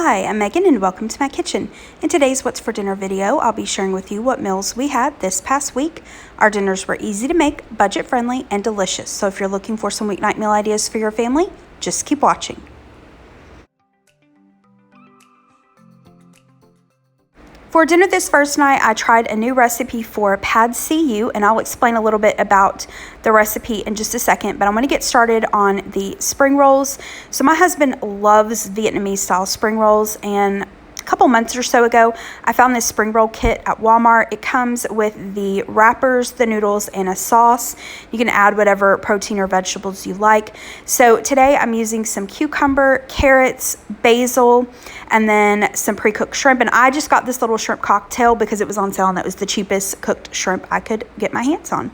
Hi, I'm Megan and welcome to my kitchen. In today's What's for Dinner video, I'll be sharing with you what meals we had this past week. Our dinners were easy to make, budget friendly, and delicious. So if you're looking for some weeknight meal ideas for your family, just keep watching. For dinner this first night, I tried a new recipe for pad see ew, and I'll explain a little bit about the recipe in just a second, but I'm going to get started on the spring rolls. So my husband loves Vietnamese style spring rolls, and a couple months or so ago, I found this spring roll kit at Walmart. It comes with the wrappers, the noodles, and a sauce. You can add whatever protein or vegetables you like. So today I'm using some cucumber, carrots, basil, and then some pre-cooked shrimp. And I just got this little shrimp cocktail because it was on sale and it was the cheapest cooked shrimp I could get my hands on.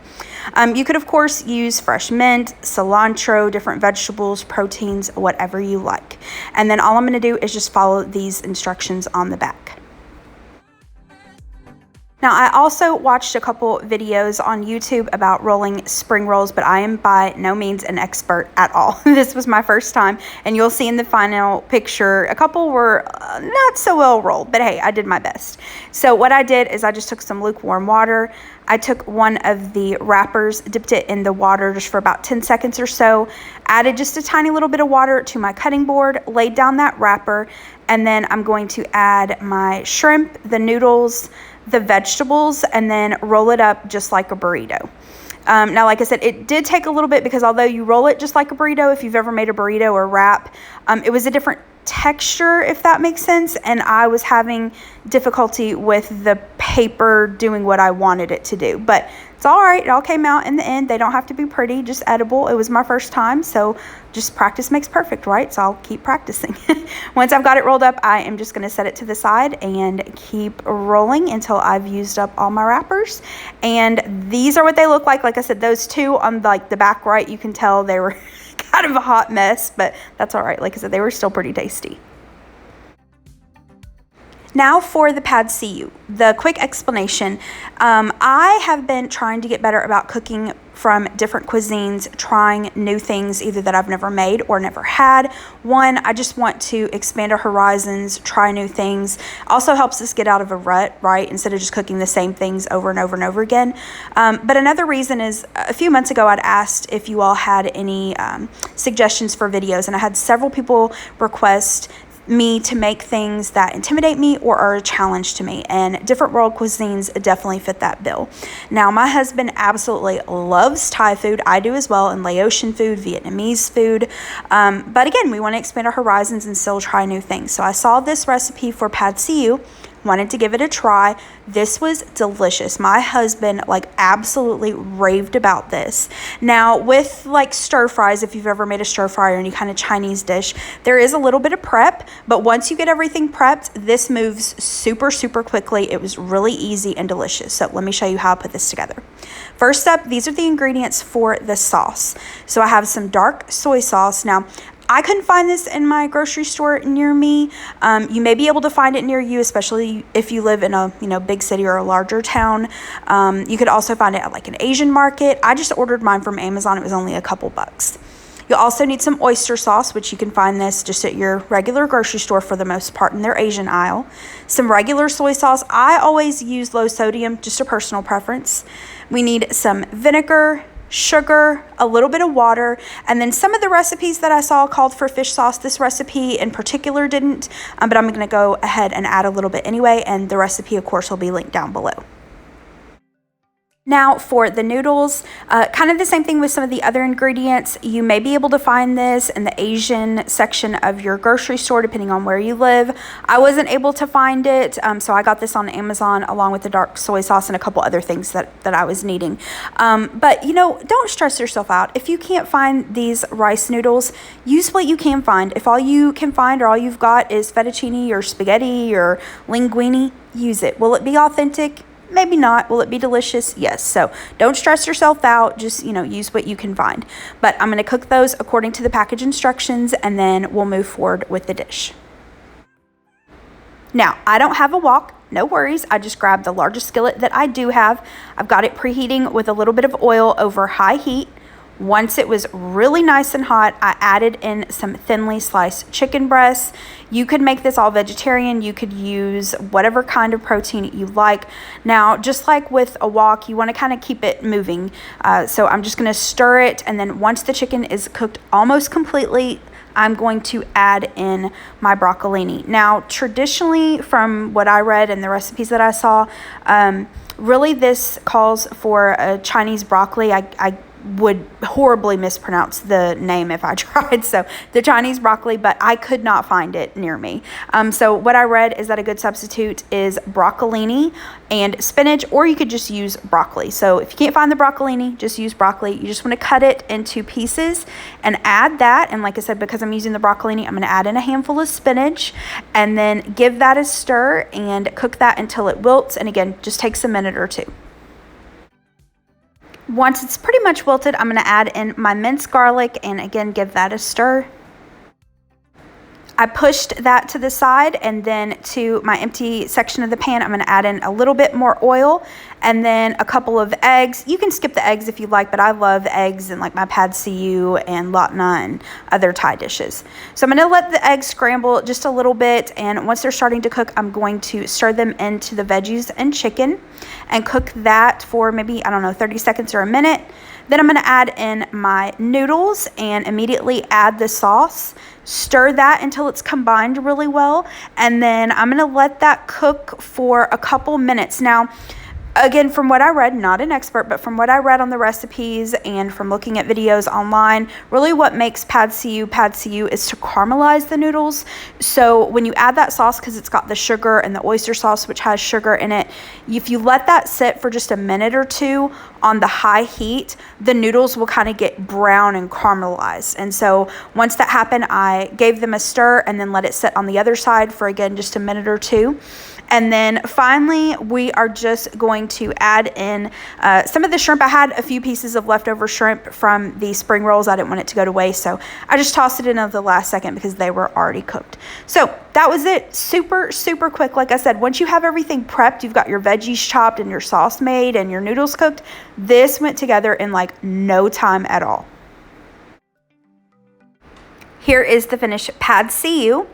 You could, of course, use fresh mint, cilantro, different vegetables, proteins, whatever you like. And then all I'm going to do is just follow these instructions on the back. Now, I also watched a couple videos on YouTube about rolling spring rolls, but I am by no means an expert at all. This was my first time, and you'll see in the final picture, a couple were not so well rolled, but hey, I did my best. So what I did is I just took some lukewarm water. I took one of the wrappers, dipped it in the water just for about 10 seconds or so, added just a tiny little bit of water to my cutting board, laid down that wrapper, and then I'm going to add my shrimp, the noodles, the vegetables, and then roll it up just like a burrito. Now, like I said, it did take a little bit because although you roll it just like a burrito, if you've ever made a burrito or wrap, it was a different texture, if that makes sense, and I was having difficulty with the paper doing what I wanted it to do, but it's all right. It all came out in the end. They don't have to be pretty, just edible. It was my first time, so just practice makes perfect, right? So I'll keep practicing. Once I've got it rolled up, I am just going to set it to the side and keep rolling until I've used up all my wrappers. And these are what they look like. Like I said, those two on like the back right, you can tell they were kind of a hot mess, but that's all right. Like I said, they were still pretty tasty. Now for the pad see ew, the quick explanation. I have been trying to get better about cooking from different cuisines, trying new things either that I've never made or never had. One, I just want to expand our horizons, try new things. Also helps us get out of a rut, right? Instead of just cooking the same things over and over and over again. But another reason is a few months ago, I'd asked if you all had any suggestions for videos, and I had several people request me to make things that intimidate me or are a challenge to me, and different world cuisines definitely fit that bill. Now, my husband absolutely loves Thai food. I do as well, and Laotian food, Vietnamese food. But again, we want to expand our horizons and still try new things. So I saw this recipe for pad see ew, wanted to give it a try. This was delicious. My husband absolutely raved about this. Now with stir fries, if you've ever made a stir fry or any kind of Chinese dish, there is a little bit of prep, but once you get everything prepped, this moves super, super quickly. It was really easy and delicious. So let me show you how I put this together. First up, these are the ingredients for the sauce. So I have some dark soy sauce. Now, I couldn't find this in my grocery store near me. You may be able to find it near you, especially if you live in a big city or a larger town. You could also find it at an Asian market. I just ordered mine from Amazon. It was only a couple bucks. You'll also need some oyster sauce, which you can find this just at your regular grocery store for the most part in their Asian aisle. Some regular soy sauce. I always use low sodium, just a personal preference. We need some vinegar, sugar, a little bit of water, and then some of the recipes that I saw called for fish sauce. This recipe in particular didn't, but I'm going to go ahead and add a little bit anyway, and the recipe, of course, will be linked down below. Now for the noodles, kind of the same thing with some of the other ingredients. You may be able to find this in the Asian section of your grocery store, depending on where you live. I wasn't able to find it, so I got this on Amazon along with the dark soy sauce and a couple other things that I was needing. But don't stress yourself out. If you can't find these rice noodles, use what you can find. If all you can find or all you've got is fettuccine or spaghetti or linguine, use it. Will it be authentic? Maybe not. Will it be delicious? Yes. So don't stress yourself out. Just, use what you can find. But I'm going to cook those according to the package instructions, and then we'll move forward with the dish. Now, I don't have a wok. No worries. I just grabbed the largest skillet that I do have. I've got it preheating with a little bit of oil over high heat. Once it was really nice and hot, I added in some thinly sliced chicken breasts. You could make this all vegetarian. You could use whatever kind of protein you like. Now, just like with a wok, you want to kind of keep it moving. So I'm just going to stir it, and then once the chicken is cooked almost completely, I'm going to add in my broccolini. Now, traditionally, from what I read and the recipes that I saw, really this calls for a Chinese broccoli. I would horribly mispronounce the name if I tried. So the Chinese broccoli, but I could not find it near me. So what I read is that a good substitute is broccolini and spinach, or you could just use broccoli. So if you can't find the broccolini, just use broccoli. You just want to cut it into pieces and add that. And like I said, because I'm using the broccolini, I'm going to add in a handful of spinach and then give that a stir and cook that until it wilts. And again, just takes a minute or two. Once it's pretty much wilted, I'm going to add in my minced garlic and again give that a stir. I pushed that to the side, and then to my empty section of the pan, I'm going to add in a little bit more oil and then a couple of eggs. You can skip the eggs if you like, but I love eggs in like my pad see ew and latna and other Thai dishes. So I'm going to let the eggs scramble just a little bit, and once they're starting to cook, I'm going to stir them into the veggies and chicken and cook that for maybe, I don't know, 30 seconds or a minute. Then I'm going to add in my noodles and immediately add the sauce. Stir that until it's combined really well. And then I'm going to let that cook for a couple minutes. Now, again, from what I read, not an expert, but from what I read on the recipes and from looking at videos online, really what makes pad see ew is to caramelize the noodles. So when you add that sauce, because it's got the sugar and the oyster sauce, which has sugar in it, if you let that sit for just a minute or two on the high heat, the noodles will kind of get brown and caramelized. And so once that happened, I gave them a stir and then let it sit on the other side for, again, just a minute or two. And then finally, we are just going to add in some of the shrimp. I had a few pieces of leftover shrimp from the spring rolls. I didn't want it to go to waste, so I just tossed it in at the last second because they were already cooked. So that was it. Super, super quick. Like I said, once you have everything prepped, you've got your veggies chopped and your sauce made and your noodles cooked, this went together in like no time at all. Here is the finished pad see ew.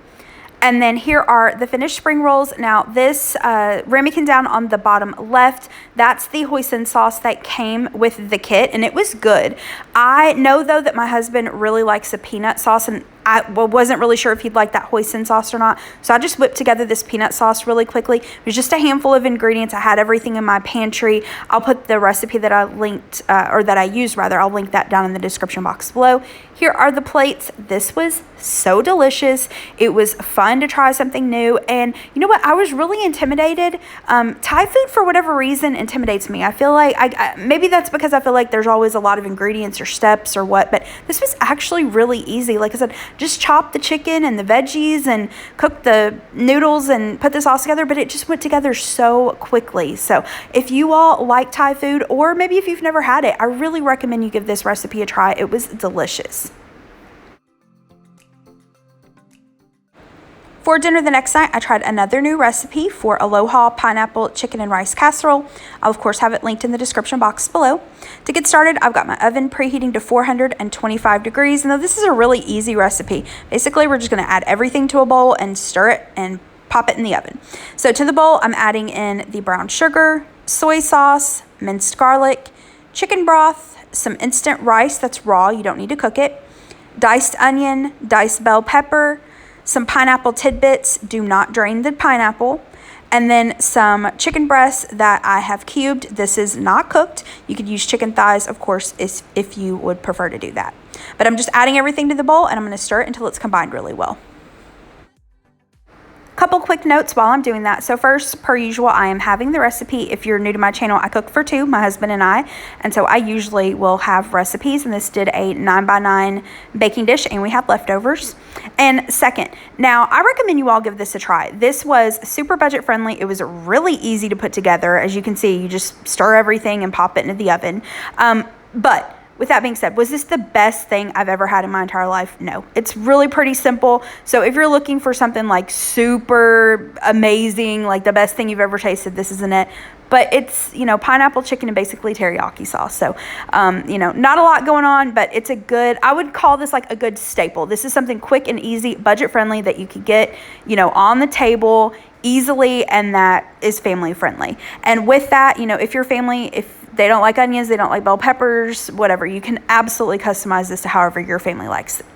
And then here are the finished spring rolls. Now this ramekin down on the bottom left, that's the hoisin sauce that came with the kit, and it was good. I know though that my husband really likes a peanut sauce, and I wasn't really sure if he'd like that hoisin sauce or not. So I just whipped together this peanut sauce really quickly. It was just a handful of ingredients. I had everything in my pantry. I'll put the recipe that I linked, or that I used rather, I'll link that down in the description box below. Here are the plates. This was so delicious. It was fun to try something new. And you know what? I was really intimidated. Thai food, for whatever reason, intimidates me. I feel like, maybe that's because I feel like there's always a lot of ingredients or steps or what, but this was actually really easy. Like I said, just chop the chicken and the veggies and cook the noodles and put the sauce together, but it just went together so quickly. So if you all like Thai food, or maybe if you've never had it, I really recommend you give this recipe a try. It was delicious. For dinner the next night, I tried another new recipe for Aloha pineapple chicken and rice casserole. I'll of course have it linked in the description box below. To get started, I've got my oven preheating to 425 degrees. Now this is a really easy recipe. Basically, we're just going to add everything to a bowl and stir it and pop it in the oven. So to the bowl, I'm adding in the brown sugar, soy sauce, minced garlic, chicken broth, some instant rice that's raw, you don't need to cook it, diced onion, diced bell pepper, some pineapple tidbits, do not drain the pineapple, and then some chicken breasts that I have cubed. This is not cooked. You could use chicken thighs, of course, if you would prefer to do that. But I'm just adding everything to the bowl, and I'm going to stir it until it's combined really well. Couple quick notes while I'm doing that. So first, per usual, I am having the recipe. If you're new to my channel, I cook for two, my husband and I. And so I usually will have recipes, and this did a 9x9 baking dish, and we have leftovers. And second, now I recommend you all give this a try. This was super budget friendly. It was really easy to put together. As you can see, you just stir everything and pop it into the oven. But with that being said, was this the best thing I've ever had in my entire life? No. It's really pretty simple. So if you're looking for something like super amazing, like the best thing you've ever tasted, this isn't it. But it's, you know, pineapple chicken and basically teriyaki sauce. So, you know, not a lot going on, but it's a good, I would call this like a good staple. This is something quick and easy, budget friendly that you could get, you know, on the table easily, and that is family friendly. And with that, you know, if your family, if they don't like onions, they don't like bell peppers, whatever, you can absolutely customize this to however your family likes it.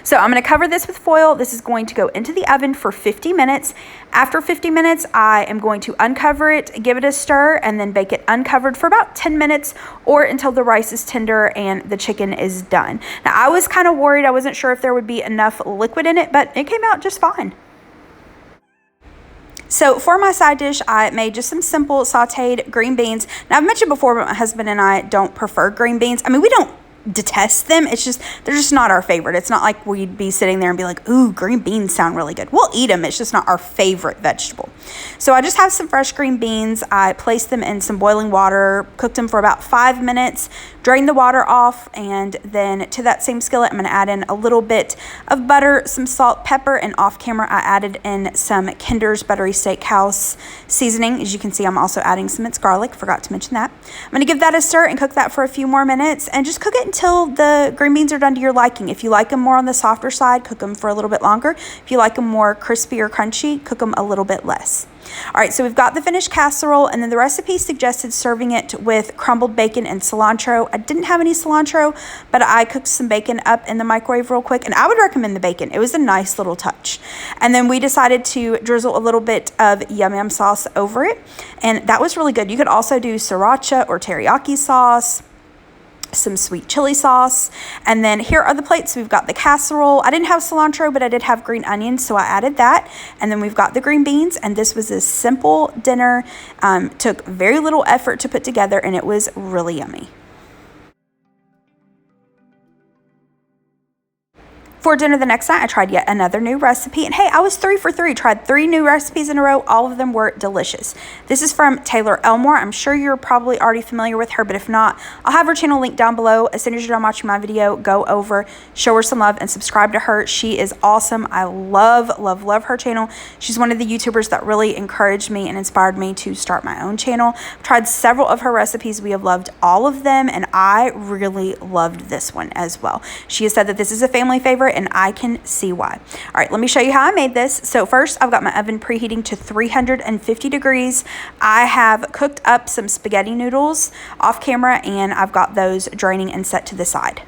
So I'm going to cover this with foil. This is going to go into the oven for 50 minutes. After 50 minutes, I am going to uncover it, give it a stir, and then bake it uncovered for about 10 minutes or until the rice is tender and the chicken is done. Now, I was kind of worried. I wasn't sure if there would be enough liquid in it, but it came out just fine. So for my side dish, I made just some simple sauteed green beans. Now, I've mentioned before, but my husband and I don't prefer green beans. I mean, we don't detest them. It's just, they're just not our favorite. It's not like we'd be sitting there and be like, ooh, green beans sound really good. We'll eat them. It's just not our favorite vegetable. So I just have some fresh green beans. I placed them in some boiling water, cooked them for about 5 minutes, drained the water off, and then to that same skillet, I'm going to add in a little bit of butter, some salt, pepper, and off camera, I added in some Kinder's Buttery Steakhouse seasoning. As you can see, I'm also adding some minced garlic. Forgot to mention that. I'm going to give that a stir and cook that for a few more minutes and just cook it until the green beans are done to your liking. If you like them more on the softer side, cook them for a little bit longer. If you like them more crispy or crunchy, cook them a little bit less. All right, so we've got the finished casserole, and then the recipe suggested serving it with crumbled bacon and cilantro. I didn't have any cilantro, but I cooked some bacon up in the microwave real quick, and I would recommend the bacon. It was a nice little touch. And then we decided to drizzle a little bit of yum yum sauce over it, and that was really good. You could also do sriracha or teriyaki sauce, some sweet chili sauce, and then here are the plates. We've got the casserole. I didn't have cilantro, but I did have green onions, so I added that. And then we've got the green beans, and this was a simple dinner. Took very little effort to put together, and it was really yummy. For dinner the next night, I tried yet another new recipe. And hey, I was 3 for 3. Tried 3 new recipes in a row. All of them were delicious. This is from Taylor Elmore. I'm sure you're probably already familiar with her, but if not, I'll have her channel linked down below. As soon as you're done watching my video, go over, show her some love, and subscribe to her. She is awesome. I love, love, love her channel. She's one of the YouTubers that really encouraged me and inspired me to start my own channel. I've tried several of her recipes. We have loved all of them, and I really loved this one as well. She has said that this is a family favorite, and I can see why. All right, let me show you how I made this. So first, I've got my oven preheating to 350 degrees. I have cooked up some spaghetti noodles off camera, and I've got those draining and set to the side.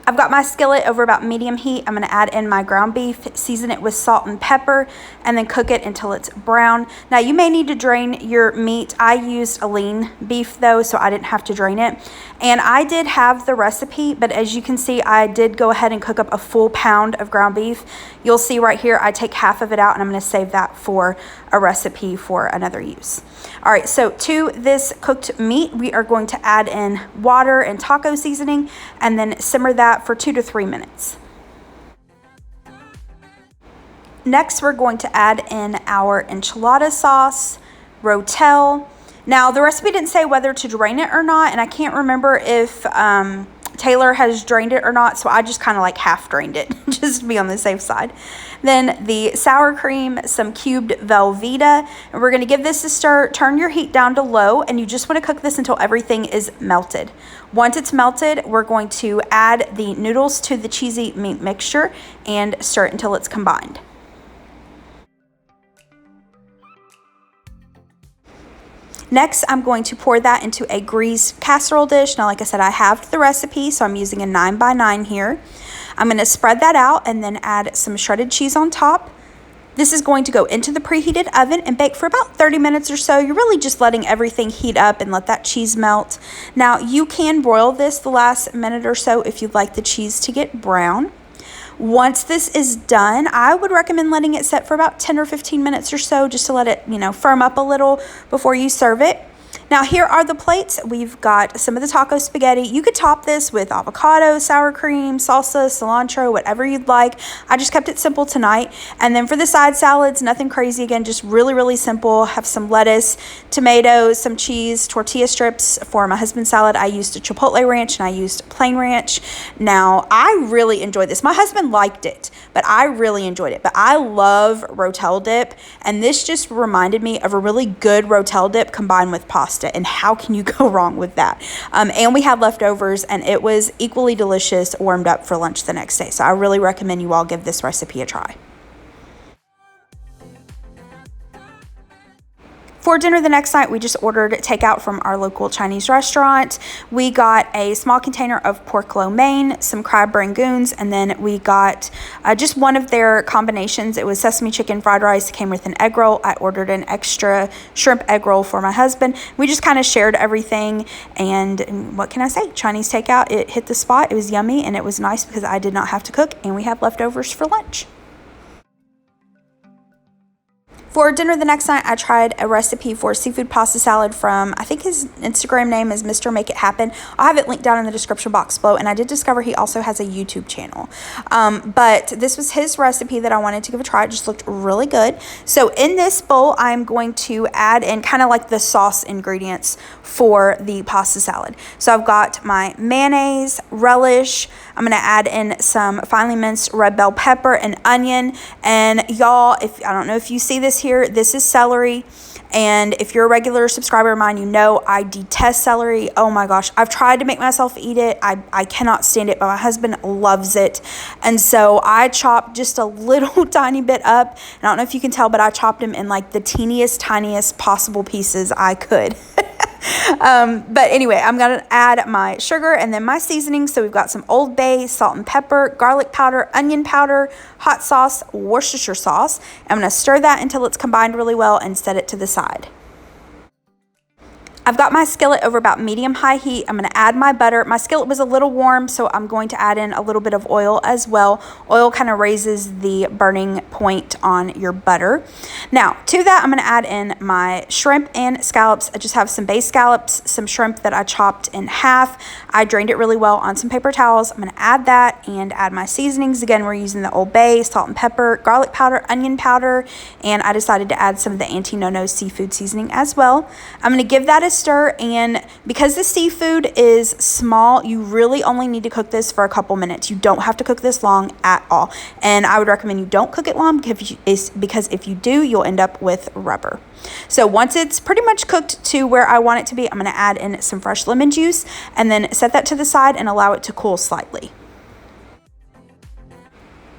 I've got my skillet over about medium heat. I'm going to add in my ground beef, season it with salt and pepper, and then cook it until it's brown. Now, you may need to drain your meat. I used a lean beef though, so I didn't have to drain it. And I did have the recipe, but as you can see, I did go ahead and cook up a full pound of ground beef. You'll see right here, I take half of it out, and I'm going to save that for a recipe for another use. All right, so to this cooked meat, we are going to add in water and taco seasoning, and then simmer that for 2 to 3 minutes. Next, we're going to add in our enchilada sauce, rotel. Now, the recipe didn't say whether to drain it or not, and I can't remember if Taylor has drained it or not, so I just kind of like half drained it just to be on the safe side. Then the sour cream, some cubed Velveeta, and we're going to give this a stir. Turn your heat down to low, and you just want to cook this until everything is melted. Once it's melted, we're going to add the noodles to the cheesy meat mixture and stir it until it's combined. Next, I'm going to pour that into a greased casserole dish. Now, like I said, I have the recipe, so I'm using a 9x9 here. I'm going to spread that out and then add some shredded cheese on top. This is going to go into the preheated oven and bake for about 30 minutes or so. You're really just letting everything heat up and let that cheese melt. Now, you can broil this the last minute or so if you'd like the cheese to get brown. Once this is done, I would recommend letting it set for about 10 or 15 minutes or so just to let it, firm up a little before you serve it. Now here are the plates. We've got some of the taco spaghetti. You could top this with avocado, sour cream, salsa, cilantro, whatever you'd like. I just kept it simple tonight. And then for the side salads, nothing crazy. Again, just really, really simple. Have some lettuce, tomatoes, some cheese, tortilla strips. For my husband's salad, I used a chipotle ranch and I used plain ranch. Now, I really enjoyed this. My husband liked it, but I really enjoyed it. But I love Rotel dip, and this just reminded me of a really good Rotel dip combined with pasta, and how can you go wrong with that? And we had leftovers, and it was equally delicious warmed up for lunch the next day. So I really recommend you all give this recipe a try. For dinner the next night, we just ordered takeout from our local Chinese restaurant. We got a small container of pork lo mein, some crab rangoons, and then we got just one of their combinations. It was sesame chicken fried rice. It came with an egg roll. I ordered an extra shrimp egg roll for my husband. We just kind of shared everything, and what can I say? Chinese takeout, it hit the spot. It was yummy, and it was nice because I did not have to cook, and we had leftovers for lunch. For dinner the next night, I tried a recipe for seafood pasta salad from, I think his Instagram name is Mr. Make It Happen. I'll have it linked down in the description box below, and I did discover he also has a YouTube channel. But this was his recipe that I wanted to give a try. It just looked really good. So in this bowl, I'm going to add in kind of like the sauce ingredients for the pasta salad. So I've got my mayonnaise, relish. I'm going to add in some finely minced red bell pepper and onion. And y'all, I don't know if you see this here, this is celery. And if you're a regular subscriber of mine, you know I detest celery. Oh my gosh, I've tried to make myself eat it. I cannot stand it, but my husband loves it. And so I chopped just a little tiny bit up. And I don't know if you can tell, but I chopped them in like the teeniest, tiniest possible pieces I could. But anyway, I'm going to add my sugar and then my seasoning. So we've got some Old Bay, salt and pepper, garlic powder, onion powder, hot sauce, Worcestershire sauce. I'm going to stir that until it's combined really well and set it to the side. I've got my skillet over about medium-high heat. I'm going to add my butter. My skillet was a little warm, so I'm going to add in a little bit of oil as well. Oil kind of raises the burning point on your butter. Now, to that, I'm going to add in my shrimp and scallops. I just have some bay scallops, some shrimp that I chopped in half. I drained it really well on some paper towels. I'm going to add that and add my seasonings. Again, we're using the Old Bay, salt and pepper, garlic powder, onion powder, and I decided to add some of the Auntie No-No's seafood seasoning as well. I'm going to give that a stir, and because the seafood is small, you really only need to cook this for a couple minutes. You don't have to cook this long at all, and I would recommend you don't cook it long because if you do, you'll end up with rubber. So once it's pretty much cooked to where I want it to be, I'm going to add in some fresh lemon juice and then set that to the side and allow it to cool slightly.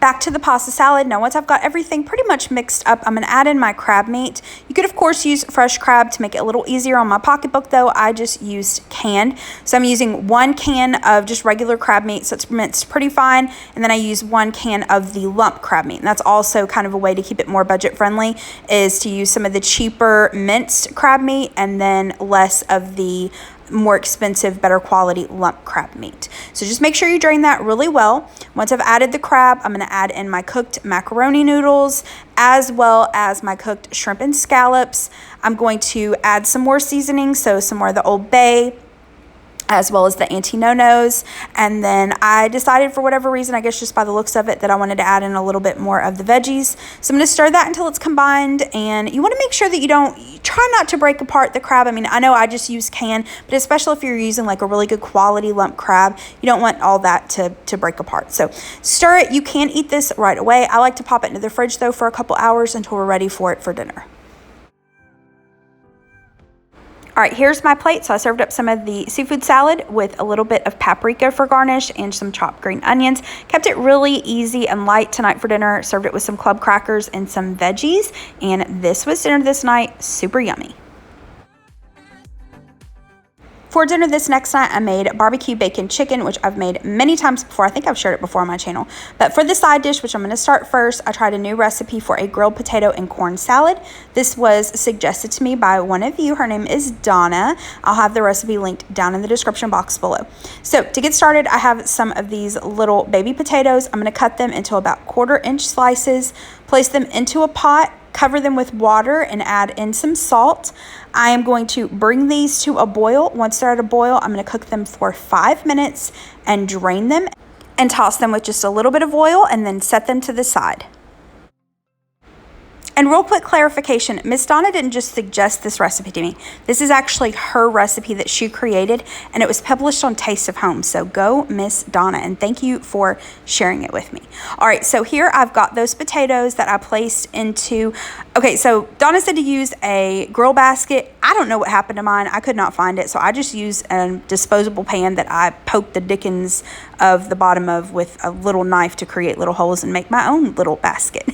Back to the pasta salad. Now, once I've got everything pretty much mixed up, I'm going to add in my crab meat. You could, of course, use fresh crab to make it a little easier. On my pocketbook, though, I just used canned. So I'm using 1 can of just regular crab meat, so it's minced pretty fine. And then I use 1 can of the lump crab meat. And that's also kind of a way to keep it more budget friendly, is to use some of the cheaper minced crab meat and then less of the more expensive, better quality lump crab meat. So just make sure you drain that really well. Once I've added the crab, I'm going to add in my cooked macaroni noodles as well as my cooked shrimp and scallops. I'm going to add some more seasoning, so some more of the Old Bay as well as the Auntie No-No's. And then I decided, for whatever reason, I guess just by the looks of it, that I wanted to add in a little bit more of the veggies. So I'm going to stir that until it's combined, and you want to make sure that you try not to break apart the crab. I mean, I know I just use canned, but especially if you're using like a really good quality lump crab, you don't want all that to break apart. So stir it. You can eat this right away. I like to pop it into the fridge though for a couple hours until we're ready for it for dinner. All right, here's my plate. So I served up some of the seafood salad with a little bit of paprika for garnish and some chopped green onions. Kept it really easy and light tonight for dinner. Served it with some club crackers and some veggies. And this was dinner this night. Super yummy. For dinner this next night, I made barbecue bacon chicken, which I've made many times before. I think I've shared it before on my channel. But for the side dish, which I'm going to start first, I tried a new recipe for a grilled potato and corn salad. This was suggested to me by one of you. Her name is Donna. I'll have the recipe linked down in the description box below. So to get started, I have some of these little baby potatoes. I'm going to cut them into about 1/4 inch slices, place them into a pot, cover them with water and add in some salt. I am going to bring these to a boil. Once they're at a boil, I'm going to cook them for 5 minutes and drain them and toss them with just a little bit of oil and then set them to the side. And real quick clarification, Miss Donna didn't just suggest this recipe to me. This is actually her recipe that she created, and it was published on Taste of Home. So go Miss Donna, and thank you for sharing it with me. All right, so here I've got those potatoes that I placed into, okay, so Donna said to use a grill basket. I don't know what happened to mine. I could not find it, so I just used a disposable pan that I poked the dickens of the bottom of with a little knife to create little holes and make my own little basket.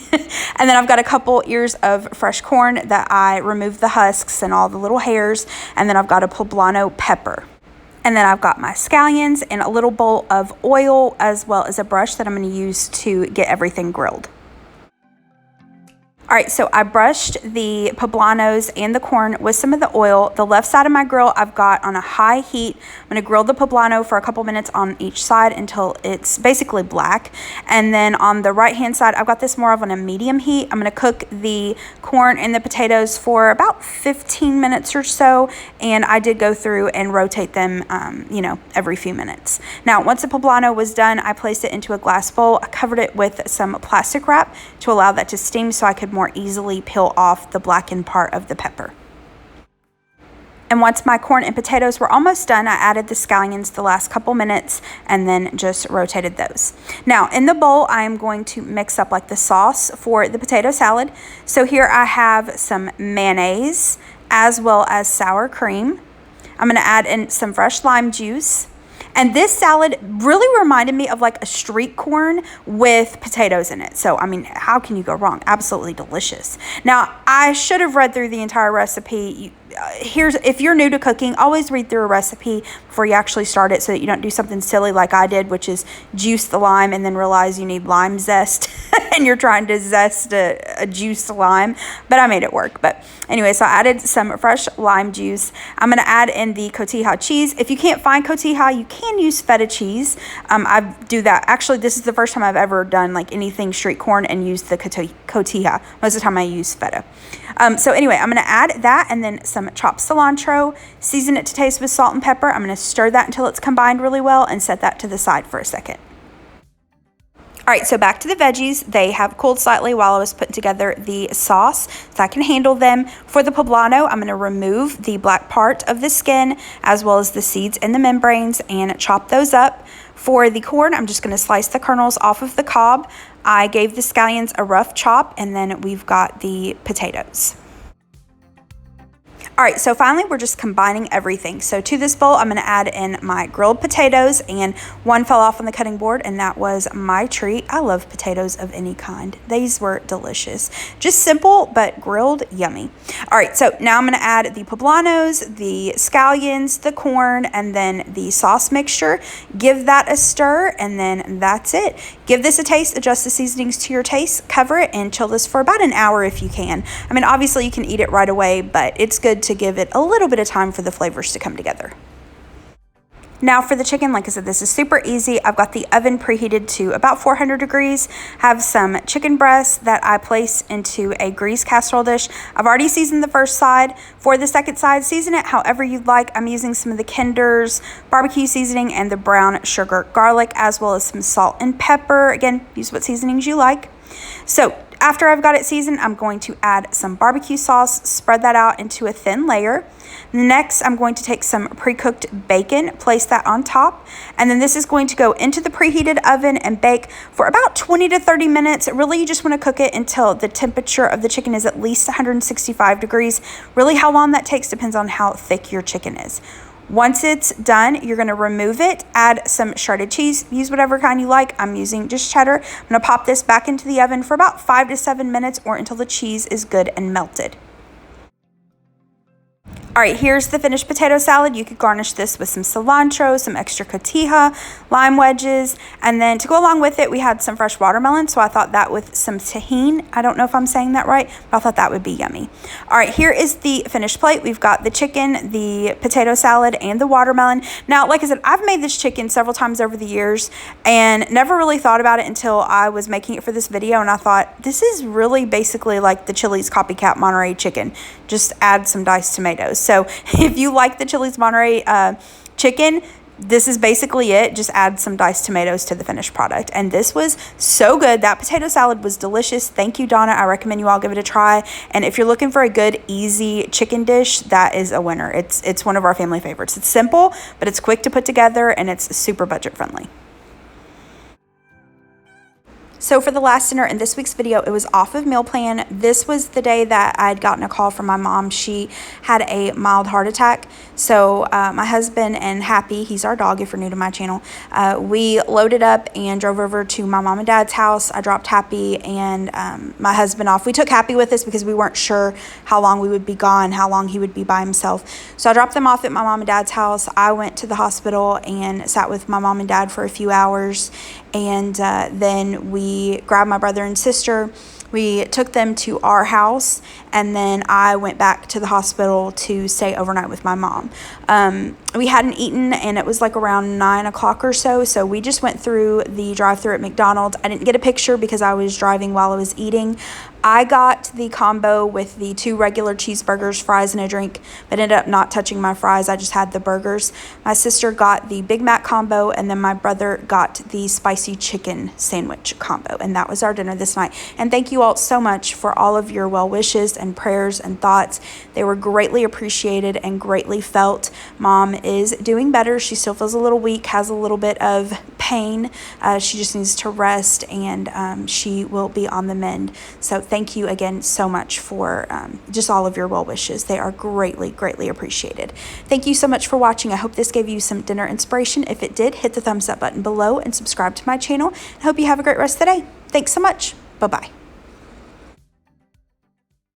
And then I've got a couple ears of fresh corn that I removed the husks and all the little hairs, and then I've got a poblano pepper. And then I've got my scallions and a little bowl of oil, as well as a brush that I'm going to use to get everything grilled. All right, so I brushed the poblanos and the corn with some of the oil. The left side of my grill I've got on a high heat. I'm gonna grill the poblano for a couple minutes on each side until it's basically black. And then on the right hand side, I've got this more of on a medium heat. I'm gonna cook the corn and the potatoes for about 15 minutes or so. And I did go through and rotate them, every few minutes. Now, once the poblano was done, I placed it into a glass bowl. I covered it with some plastic wrap to allow that to steam so I could more easily peel off the blackened part of the pepper. And once my corn and potatoes were almost done, I added the scallions the last couple minutes and then just rotated those. Now in the bowl, I am going to mix up like the sauce for the potato salad. So here I have some mayonnaise as well as sour cream. I'm gonna add in some fresh lime juice. And this salad really reminded me of like a street corn with potatoes in it. So, I mean, how can you go wrong? Absolutely delicious. Now, I should have read through the entire recipe. If you're new to cooking, always read through a recipe before you actually start it so that you don't do something silly like I did, which is juice the lime and then realize you need lime zest and you're trying to zest a juiced lime. But I made it work. But anyway, so I added some fresh lime juice. I'm going to add in the cotija cheese. If you can't find cotija, you can use feta cheese. I do that. Actually, this is the first time I've ever done like anything street corn and used the cotija. Most of the time I use feta. So anyway, I'm going to add that and then some chopped cilantro, season it to taste with salt and pepper. I'm going to stir that until it's combined really well and set that to the side for a second. All right, so back to the veggies. They have cooled slightly while I was putting together the sauce, so I can handle them. For the poblano, I'm going to remove the black part of the skin as well as the seeds and the membranes and chop those up. For the corn, I'm just going to slice the kernels off of the cob. I gave the scallions a rough chop, and then we've got the potatoes. All right, so finally we're just combining everything. So to this bowl, I'm gonna add in my grilled potatoes, and one fell off on the cutting board, and that was my treat. I love potatoes of any kind. These were delicious. Just simple, but grilled, yummy. All right, so now I'm gonna add the poblanos, the scallions, the corn, and then the sauce mixture. Give that a stir, and then that's it. Give this a taste, adjust the seasonings to your taste, cover it, and chill this for about an hour if you can. I mean, obviously you can eat it right away, but it's good to give it a little bit of time for the flavors to come together. Now for the chicken, like I said, this is super easy. I've got the oven preheated to about 400 degrees. Have some chicken breasts that I place into a greased casserole dish. I've already seasoned the first side. For the second side, season it however you'd like. I'm using some of the Kinder's barbecue seasoning and the brown sugar garlic, as well as some salt and pepper. Again, use what seasonings you like. So after I've got it seasoned, I'm going to add some barbecue sauce, spread that out into a thin layer. Next, I'm going to take some pre-cooked bacon, place that on top, and then this is going to go into the preheated oven and bake for about 20 to 30 minutes. Really, you just want to cook it until the temperature of the chicken is at least 165 degrees. Really, how long that takes depends on how thick your chicken is. Once it's done, you're going to remove it, add some shredded cheese, use whatever kind you like. I'm using just cheddar. I'm going to pop this back into the oven for about 5 to 7 minutes or until the cheese is good and melted. All right, here's the finished potato salad. You could garnish this with some cilantro, some extra cotija, lime wedges, and then to go along with it, we had some fresh watermelon, so I thought that with some tahini, I don't know if I'm saying that right, but I thought that would be yummy. All right, here is the finished plate. We've got the chicken, the potato salad, and the watermelon. Now, like I said, I've made this chicken several times over the years and never really thought about it until I was making it for this video, and I thought, this is really basically like the Chili's copycat Monterey chicken. Just add some diced tomatoes. So if you like the Chili's Monterey chicken, this is basically it. Just add some diced tomatoes to the finished product. And this was so good. That potato salad was delicious. Thank you, Donna. I recommend you all give it a try. And if you're looking for a good, easy chicken dish, that is a winner. It's one of our family favorites. It's simple, but it's quick to put together, and it's super budget friendly. So for the last dinner in this week's video, it was off of meal plan. This was the day that I'd gotten a call from my mom. She had a mild heart attack. So my husband and Happy, he's our dog if you're new to my channel, we loaded up and drove over to my mom and dad's house. I dropped Happy and my husband off. We took Happy with us because we weren't sure how long we would be gone, how long he would be by himself. So I dropped them off at my mom and dad's house. I went to the hospital and sat with my mom and dad for a few hours. And then we grabbed my brother and sister. We took them to our house, and then I went back to the hospital to stay overnight with my mom. We hadn't eaten, and it was like around 9 o'clock or so, so we just went through the drive-thru at McDonald's. I didn't get a picture because I was driving while I was eating. I got the combo with the 2 regular cheeseburgers, fries, and a drink, but ended up not touching my fries. I just had the burgers. My sister got the Big Mac combo, and then my brother got the spicy chicken sandwich combo, and that was our dinner this night. And thank you all so much for all of your well wishes and prayers and thoughts. They were greatly appreciated and greatly felt. Mom is doing better. She still feels a little weak, has a little bit of pain. She just needs to rest, and she will be on the mend. So thank you again so much for just all of your well wishes. They are greatly, greatly appreciated. Thank you so much for watching. I hope this gave you some dinner inspiration. If it did, hit the thumbs up button below and subscribe to my channel. I hope you have a great rest of the day. Thanks so much. Bye-bye.